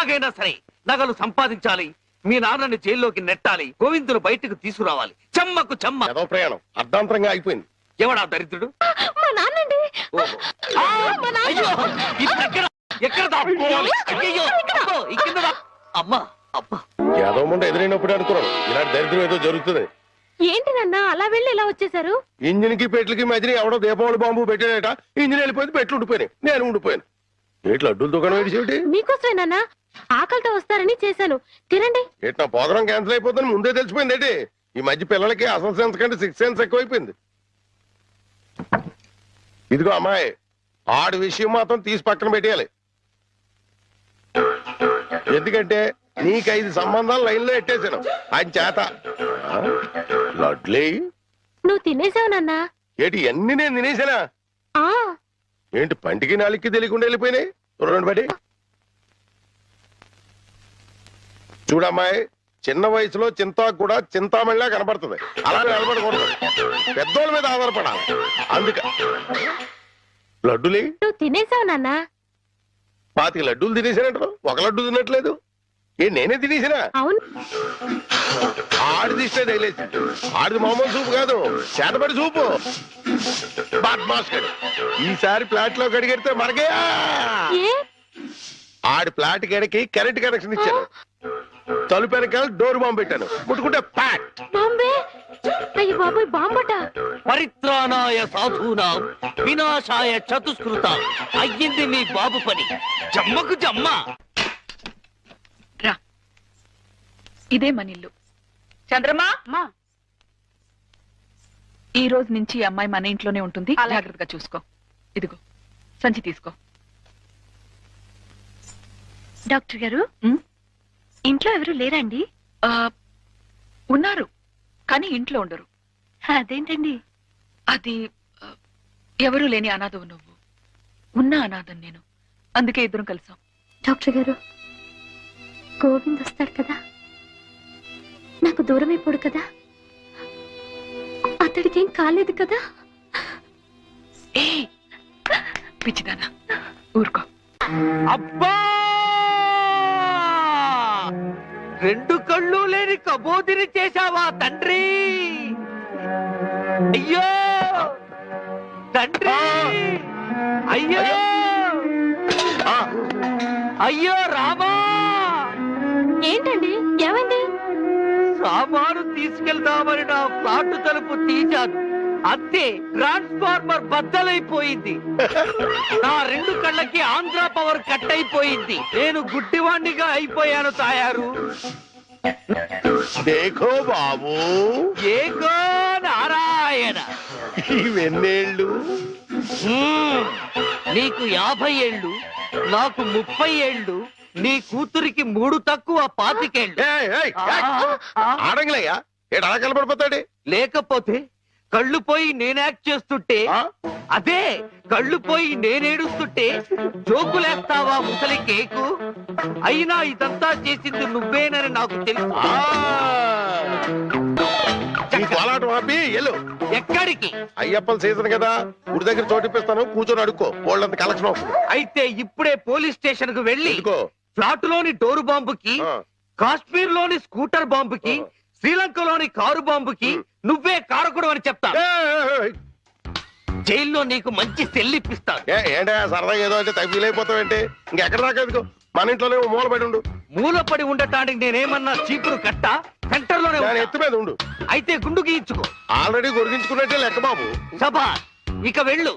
ఎలాగైనా సరే నగలు సంపాదించాలి, మీ నాన్నని జైల్లోకి నెట్టాలి, గోవిందును బయటకు తీసుకురావాలి. చెమ్మకు చెమ్మ. ఏదో ప్రయాణం అర్ధాంతరంగా అయిపోయింది. ఎవడా దరిద్రుడు? మా నాన్నండి. ఎక్కడ దాక్కోవాలి? అయ్యయ్యో, అబ్బో, ఈ కింద అమ్మా అబ్బా. ఏదో ముందు ఎదురైనప్పుడు అనుకున్నాను ఇలాంటి దరిద్రం ఏదో జరుగుతుంది. ఏంటి నాన్న అలా వెళ్ళి ఇలా వచ్చేసారు? ఇంజిన్ కి పెట్లకి మధ్యన ఎవడో దీపావళి బాంబు పెట్టాడట. ఇంజిన్ వెళ్ళిపోయింది, పెట్లు ఉండిపోయినాయి, నేను ఉండిపోయాను. ఏట్లు అడ్డుల దుకాణం ఏడిచేటి? మీకోసమే నాన్న, ఆకలితో వస్తారని చేశాను, తినండి. ఏట్నా ప్రోగ్రాం క్యాన్సిల్ అయిపోతుందని ముందే తెలిసిపోయింది ఏంటి? ఈ మధ్య పిల్లలకి అసలు సెన్స్ కంటే 6th సెన్స్ ఎక్కువైపోయింది. ఇదిగో అమ్మాయి, ఆడి విషయం మాత్రం తీసి పక్కన పెట్టేయాలి. ఎందుకంటే నీకు 5 సంబంధాలు లైన్ లో ఎట్టేశాను ఆయన చేత. లడ్లీ నువ్వు తినేసావు నాన్న. ఏంటి అన్ని నేను తినేసానా? ఆ ఏంటి పంటికి నాలికి తెలియకుండా వెళ్ళిపోయినాయి? రెండు బడి చూడమ్మాయి, చిన్న వయసులో చింతాకు కూడా చింతామణిలా కనబడుతుంది. అలా నిలబడకూడదు, పెద్దోళ్ళ మీద ఆధారపడాలి. అందుక లడ్డులే నువ్వు తినేసావు నాన్న. 25 లడ్డూలు తినేసానంటారు, ఒక లడ్డు తినట్లేదు. నేనే తినేసినా? అవును. ఆడిది ఇష్టే తగిలేసి. ఆడిది మామూలు సూపు కాదు, చేతపడి సూపు. బాద్మాస్ గడి ఈసారి ప్లాట్ లో గడిగెడితే మనకే. ఆడి ప్లాట్ గడికి కరెంట్ కనెక్షన్ ఇచ్చాను. తలుపు వెనకాల డోర్ బాంబు పెట్టాను, ముట్టుకుంటే ప్యాట్. బాంబే. అయ్యో బాబోయ్, బాంబట. పరిత్రాణాయ సాధూనాం వినాశాయ చతుష్కృత. అయ్యింది మీ బాబు పని. జమ్మకు జమ్మ. రా, ఇదే మన ఇల్లు. చంద్రమా, ఈ రోజు నుంచి ఈ అమ్మాయి మన ఇంట్లోనే ఉంటుంది. జాగ్రత్తగా చూసుకో. ఇదిగో సంచి తీసుకో. డాక్టర్ గారు, ఇంట్లో ఎవరు లేరండి? ఉన్నారు, కానీ ఇంట్లో ఉండరు. అదేంటండి? అది ఎవరూ లేని అనాథవు నువ్వు, ఉన్న అనాథం నేను. అందుకే ఇద్దరం కలిసాం. డాక్టర్ గారు, గోవింద్ వస్తాడు కదా, నాకు దూరం అయిపోడు కదా, అతడికి ఏం కాలేదు కదా? ఏ పిచ్చిదానా, ఊరుకో. అబ్బా, 2 కళ్ళు లేని కబోదిని చేశావా తండ్రి? అయ్యో తండ్రి, అయ్యో అయ్యో రామా. ఏంటండి, ఏమైంది? సామాను తీసుకెళ్దామని నా ఫ్లాట్ తలుపు తీశాను, అంతే ట్రాన్స్ఫార్మర్ బద్దలైపోయింది. నా 2 కళ్ళకి ఆంధ్ర పవర్ కట్ అయిపోయింది. నేను గుడ్డివాణ్ణిగా అయిపోయాను తాయారు. దేఖో బాబు, ఏగో నారాయణ. ఇవెన్నేళ్ళు? నీకు 50 ఏళ్ళు, నాకు 30 ఏళ్ళు, నీ కూతురికి 3 తక్కువ 25 ఏళ్ళు. ఆడంగిలయ్యా, ఏడు అలా కలపడిపోతాడు. లేకపోతే కళ్ళు పోయి నేను యాక్ట్ చేస్తుంటే, అదే కళ్ళు పోయి నేనేడుస్తుంటే జోకులేస్తావా ముసలి కేకు? అయినా ఇదంతా చేసింది నువ్వేనని నాకు తెలుసు. కోలాటం ఆపి ఎల్లు. ఎక్కడికి? అయ్యప్పల సీజన్ కదా, గుడి దగ్గర చోటిపిస్తాను, కూర్చొని అడుక్కో, వాళ్ళంత కలెక్షన్ అవుతుంది. అయితే ఇప్పుడే పోలీస్ స్టేషన్ కు వెళ్ళి ఫ్లాట్ లోని డోరు బాంబుకి, కాశ్మీర్ లోని స్కూటర్ బాంబుకి, శ్రీలంకలోని కారు బాంబుకి నువ్వే కారకుడు అని చెప్తా. జైల్లో నీకు మంచి సెల్లిప్పిస్తాను. ఏంటా సరదాగా ఏదో అంటే ఫీల్ అయిపోతావేంటి? ఇంకెక్కడ దాకా ఎందుకు, మన ఇంట్లోనే మూలపడి ఉండు. మూలపడి ఉండటానికి నేనేమన్నా చీపురు కట్ట? సెంటర్ లోనే ఎత్తు మీద ఉండు. అయితే గుండు గీయించుకో. ఆల్రెడీ గొరిగించుకున్నట్టే లెక్క బాబు. సభా, ఇక వెళ్ళు.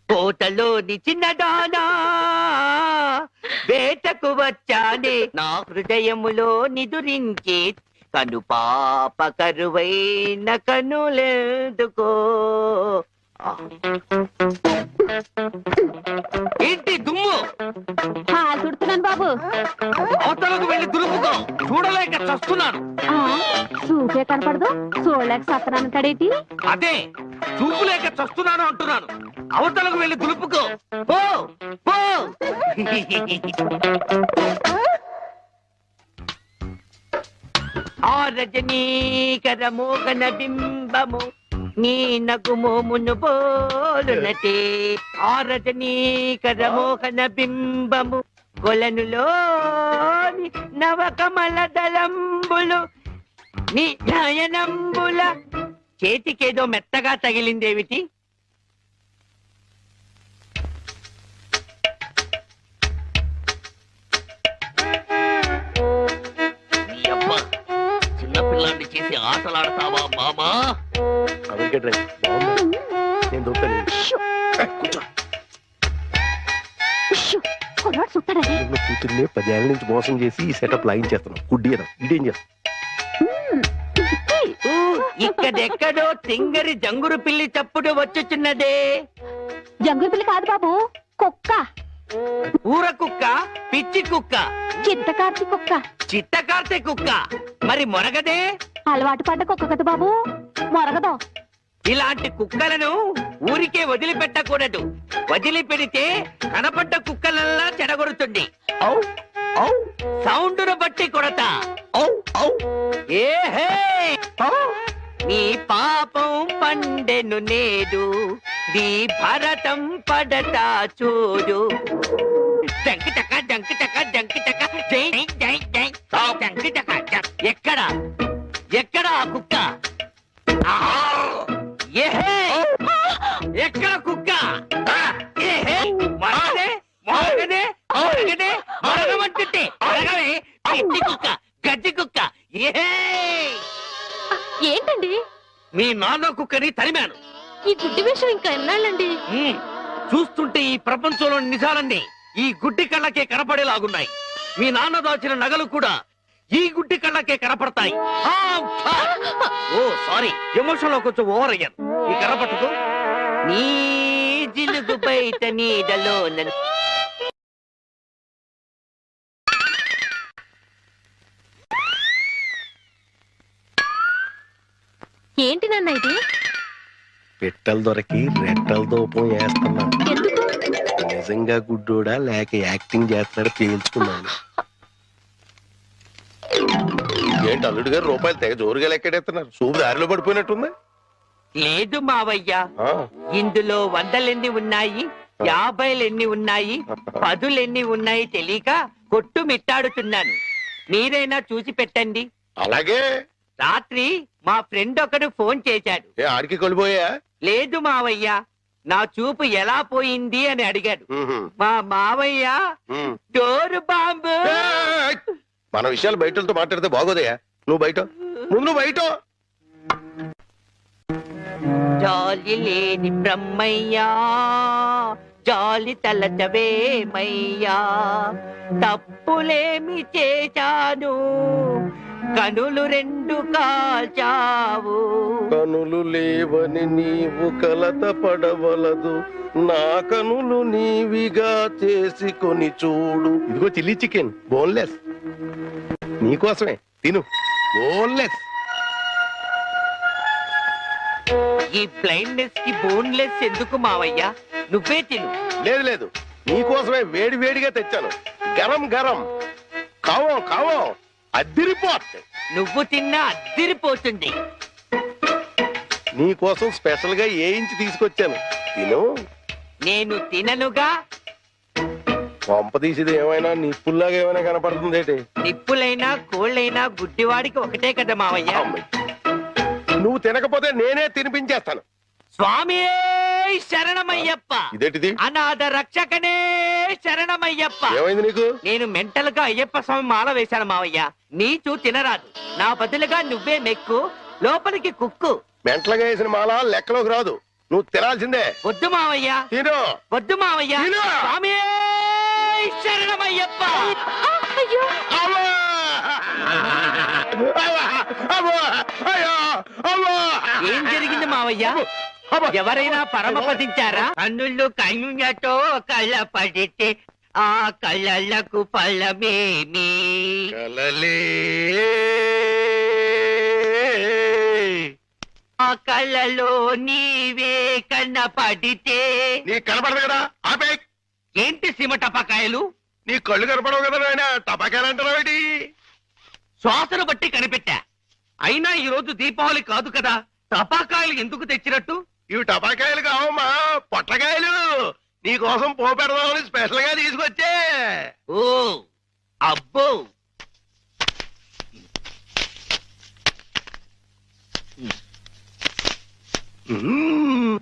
కోటలోని చిన్నదానా వేటకు వచ్చానే, నా హృదయములో నిదురించే కను పాప కరువైన కనులెందుకో. ఏంటి దుమ్ము? చుడుతున్నాను బాబు. అవతలకు వెళ్ళి దులుపుకో, చూడలేక చస్తున్నాను. చూపే కనపడదు, చూడలేక సత్తనాను తడేటి. అదే చూపులేక చస్తున్నాను అంటున్నాను. అవతలకు వెళ్ళి దులుపుకో, పో పో. ఆ రజనీకర మోగన బింబము నీ నగుమోమును పోలునటే. ఆ రజనీకర మోహన బింబము కొలనులోని నవకమల దళంబులు నీ నయనంబుల. చేతికేదో మెత్తగా తగిలిందేమిటి? నీ అమ్మ, చిన్నపిల్లాన్ని చేసి ఆటలాడతావా మామా? నేను దొరుకుతాను. కూర్చో. కుర్రాడు చూస్తాడని నువ్వు కూతుర్ని 10 ఏళ్ల నుంచి మోసం చేసి ఈ సెటప్ లాగించేస్తున్నావు. గుడ్డి ఏదో ఇదేం చేస్తావు? ఇక్కడెక్కడో తింగరి జంగురు పిల్లి చప్పుడు వచ్చుచున్నదే. జంగుల పిల్ల కాదు బాబు, కుక్క. ఊర కుక్క, పిచ్చి కుక్క, చిత్తకార్తి కుక్క. చిత్తకార్తె కుక్క. మరి మొరగదే? అలవాటు పడ్డ కుక్క కదా బాబు, మొరగదు. ఇలాంటి కుక్కలను ఊరికే వదిలిపెట్టకూడదు. వదిలిపెడితే కనపడ్డ కుక్కలల్లా చెడగొడుతుంది. సౌండును బట్టి కొడతా. ఏహే, నీ పాపం పండెను నేడు, నీ భరతం పడతా చూడు. జంకి టక జంకి టక జంకి టక జై జై జై జంకి టక. ఎక్కడ ఎక్కడ ఆ కుక్క? ఏహే, ఎక్కడ కుక్క? ఏహే, మరగదే మరగదే మరగదే మరగమంటుంటే మరగవే. పిచ్చి కుక్క, గజ్జి కుక్క. ఏహే, ఏంటండి మీ నాన్న కుక్కని తరిమాను. ఈ గుడ్డి విషయం ఇంకా ఎన్నాళ్ళండి? చూస్తుంటే ఈ ప్రపంచంలో నిజాలన్నీ ఈ గుడ్డి కళ్ళకే కనపడేలాగున్నాయి. మీ నాన్న దాచిన నగలు కూడా ఈ గుడ్డి కళ్ళకే కనపడతాయి. ఓ సారీ, ఎమోషన్ లో కొంచెం ఓవర్ అయ్యాను. ఈ కనపడదు. నీ జిలుగు బయట నీడలో ఏంటి నాన్న ఇది? పెట్టలు దొరికి రెట్టల దూపం వేస్తున్నా. ఎందుకు? నిజంగా గుడ్డోడా లేక యాక్టింగ్ చేస్తున్నాడు తేల్చుకున్నాను. ఏంటి అల్లుడు గారు రూపాయలు తెగ జోరుగా లెక్కెడేస్తున్నారు? సూపు దారిలో పడిపోయినట్టుంది. లేదు మావయ్య, ఇందులో 100 ఉన్నాయి, 50 ఉన్నాయి, 10 ఉన్నాయి తెలియక కొట్టు మిట్టాడుతున్నాను. మీరైనా చూసి పెట్టండి. అలాగే. రాత్రి మా ఫ్రెండ్ ఒకడు ఫోన్ చేశాడు. ఆడికి కొలిపోయా? లేదు మావయ్య, నా చూపు ఎలా పోయింది అని అడిగాడు. మా మావయ్య డోరు బాంబు. మన విషయాలు బయటతో మాట్లాడితే బాగోదయా. నువ్వు బయట, ముందు బయట. జాలి లేని బ్రహ్మయ్యా, జాలి తలచవేమయ్యా, తప్పులేమి చేశాను, కనులు 2 కాల్చావు. కనులు లేవని నీవు కలత పడవలదు, నా కనులు నీవిగా చేసుకొని చూడు. ఇదిగో చిల్లీ చికెన్, బోన్లెస్ నీకోసమే, తిను. బోన్లెస్. ఈ బ్లైండ్నెస్ కి బోన్లెస్ ఎందుకు మావయ్య? నువ్వే తిను. లేదు లేదు, నీకోసమే వేడి వేడిగా తెచ్చాను. గరం గరం, కావో కావో, అద్దిరిపోతుంది. నువ్వు తిన్నా అద్దిరిపోతుంది. నీకోసం స్పెషల్ గా ఏ ఇంచి తీసుకొచ్చాను, తిను. నేను తిననుగా. పంప తీసేది ఏమైనా నిప్పుల్లాగా ఏమైనా కనపడుతుంది ఏంటి? నిప్పులైనా కోళ్ళైనా గుడ్డివాడికి ఒకటే కదా మావయ్య. నువ్వు తినకపోతే నేనే తినిపించేస్తాను. స్వామి శరణమయ్యప్ప. ఇదేంటిది? అనాథ రక్షకనే శరణమయ్యప్ప. ఏమైంది నీకు? నేను మెంటల్ గా అయ్యప్ప స్వామి మాల వేశాను మావయ్య. నీచు తినరాదు, నా బదులుగా నువ్వే మెక్కు, లోపలికి కుక్కు. మెంటలుగా వేసిన మాల లెక్కలోకి రాదు, నువ్వు తినాల్సిందే. వద్దు మావయ్య, తిను. వద్దు మావయ్య. తిను. స్వామి శరణమయ్యప్ప. అయ్యో, అవ్వా! అవ్వా! అవ్వా! అయ్యో! అవ్వా! ఏం జరిగింది మావయ్య? అవ్వా! ఎవరైనా పరమపదించారా? కన్నుళ్ళు కన్నులతో కళ్ళ పడితే ఆ కళ్ళకు ఫలమేమి? కలలే ఆ కళ్ళలో నీవే కన్నపడితే. నీ కనపడదు కదా, ఆపే. ఏంటి సీమ టపాకాయలు? నీ కళ్ళు కనపడవు కదా నాయన, టపాకాయలు అంటారు. శ్వాసను బట్టి కనిపెట్టా. అయినా ఈ రోజు దీపావళి కాదు కదా, టపాకాయలు ఎందుకు తెచ్చినట్టు? ఇవి టపాకాయలు కావమ్మా, పొట్లకాయలు. నీకోసం పోపెడదామని స్పెషల్ గా తీసుకొచ్చే. ఓ అబ్బో మ్మ్.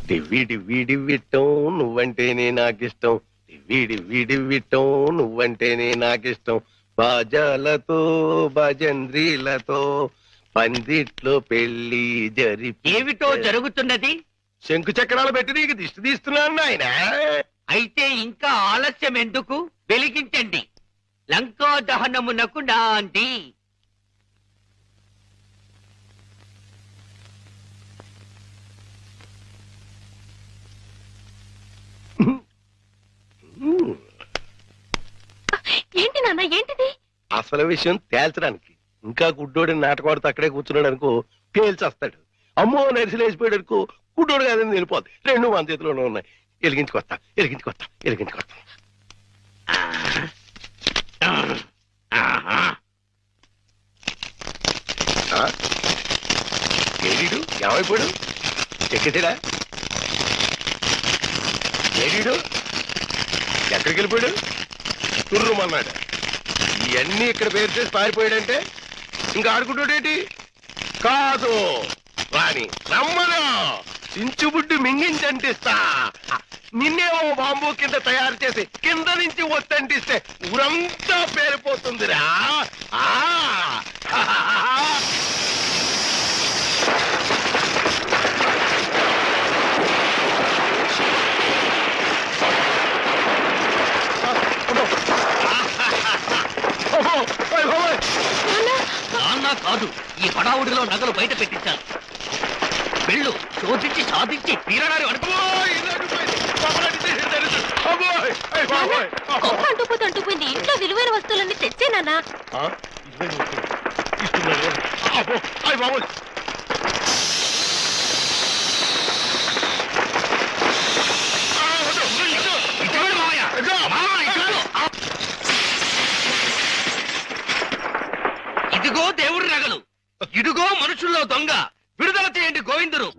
డివ్వి డివ్వి డివ్విట్టం నువ్వంటేనే నాకిష్టం. డివ్వి డివ్వి డివ్విట్టం నువ్వంటేనే నాకిష్టం. బాజాలతో భజంద్రీలతో పందిట్లో పెళ్లి జరిపి ఏమిటో జరుగుతున్నది? శంకు చక్రాలు పెట్టి నీకు దిష్టి తీస్తున్నాను నాయన. అయితే ఇంకా ఆలస్యం ఎందుకు? వెలిగించండి లంకా దహనమునకు నాంది. ఏంటి నాన్న ఏంటిది? అసలు విషయం తేల్చడానికి ఇంకా గుడ్డోడి నాటకవాడితో అక్కడే కూర్చున్నాడు అనుకో పేల్చేస్తాడు. అమ్మో నరిసిలేసిపోయాడు అనుకో గుడ్డోడు కాదని వెళ్ళిపోద్ది. రెండు మన చేతిలోనే ఉన్నాయి. ఎలిగించుకొస్తా ఎలిగించుకొస్తా ఎలిగించుకొస్తా. ఏడీడు ఏమైపోయాడు? ఎక్కేసాడా? ఏడీడు ఎక్కడికి వెళ్ళిపోయాడు? తుర్రుమన్నాడు. ఇవన్నీ ఇక్కడ పేరు చేసి పారిపోయాడంటే ఇంకా ఆడుకుంటాడేంటి? కాదు రాణి రమ్మను, చించుబుడ్డు మింగించంటిస్తా. నిన్నేమో బాంబు కింద తయారు చేసి కింద నుంచి ఒత్తంటిస్తే ఊరంతా పేరిపోతుందిరా. ఆ నాన్న కాదు, ఈ హడావుడిలో నగలు బయట పెట్టించాను. వెళ్ళు, శోధించి సాధించి తీరడారి అనుకో. గొప్ప అంటుపోతే అంటుపోయింది. ఇంట్లో విలువైన వస్తువులన్నీ తెచ్చే నాన్న. ఇదిగో దేవుడి నగలు, ఇదిగో మనుషుల్లో దొంగ. విడుదల చేయండి గోవిందుడు.